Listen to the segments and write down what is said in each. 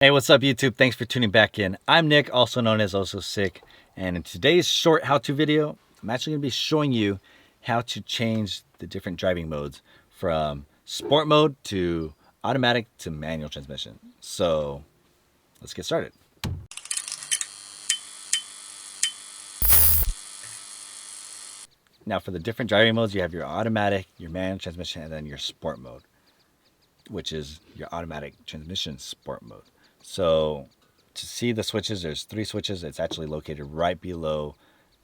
Hey, what's up YouTube? Thanks for tuning back in. I'm Nick, also known as Ososik, and in today's short how-to video, I'm actually going to be showing you how to change the different driving modes from sport mode to automatic to manual transmission. So let's get started. Now for the different driving modes, you have your automatic, your manual transmission, and then your sport mode, which is your automatic transmission sport mode. So to see the switches, there's 3 switches. It's actually located right below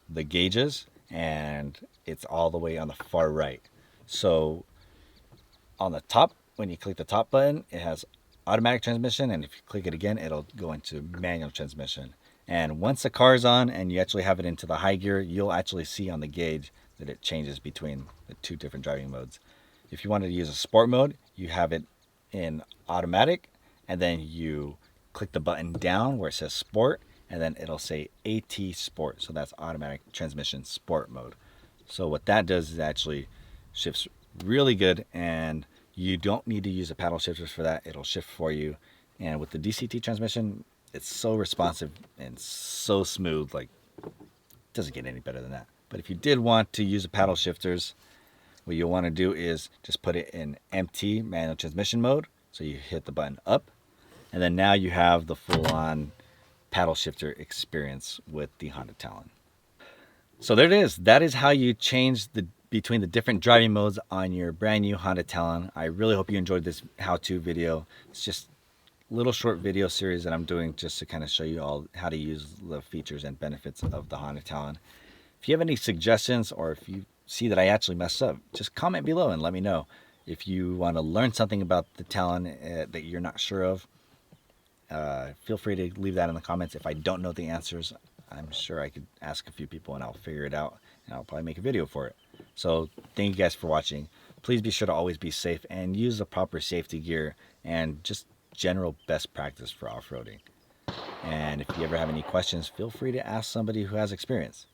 the gauges, and it's all the way on the far right. So on the top, when you click the top button, it has automatic transmission, and if you click it again, it'll go into manual transmission. And once the car is on and you actually have it into the high gear, you'll actually see on the gauge that it changes between the 2 different driving modes. If you wanted to use a sport mode, you have it in automatic, and then you click the button down where it says sport, and then it'll say AT sport. So that's automatic transmission sport mode. So what that does is actually shifts really good, and you don't need to use a paddle shifters for that. It'll shift for you. And with the DCT transmission, it's so responsive and so smooth, like it doesn't get any better than that. But if you did want to use the paddle shifters, what you'll want to do is just put it in MT, manual transmission mode. So you hit the button up, and then now you have the full-on paddle shifter experience with the Honda Talon. So there it is. That is how you change between the different driving modes on your brand new Honda Talon. I really hope you enjoyed this how-to video. It's just a little short video series that I'm doing just to kind of show you all how to use the features and benefits of the Honda Talon. If you have any suggestions, or if you see that I actually messed up, just comment below and let me know. If you want to learn something about the Talon that you're not sure of, feel free to leave that in the comments. If I don't know the answers, I'm sure I could ask a few people and I'll figure it out, and I'll probably make a video for it. So thank you guys for watching. Please be sure to always be safe and use the proper safety gear and just general best practice for off-roading. And if you ever have any questions, feel free to ask somebody who has experience.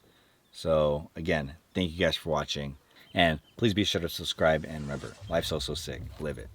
So again, thank you guys for watching, and please be sure to subscribe, and remember, life's so sick. Live it.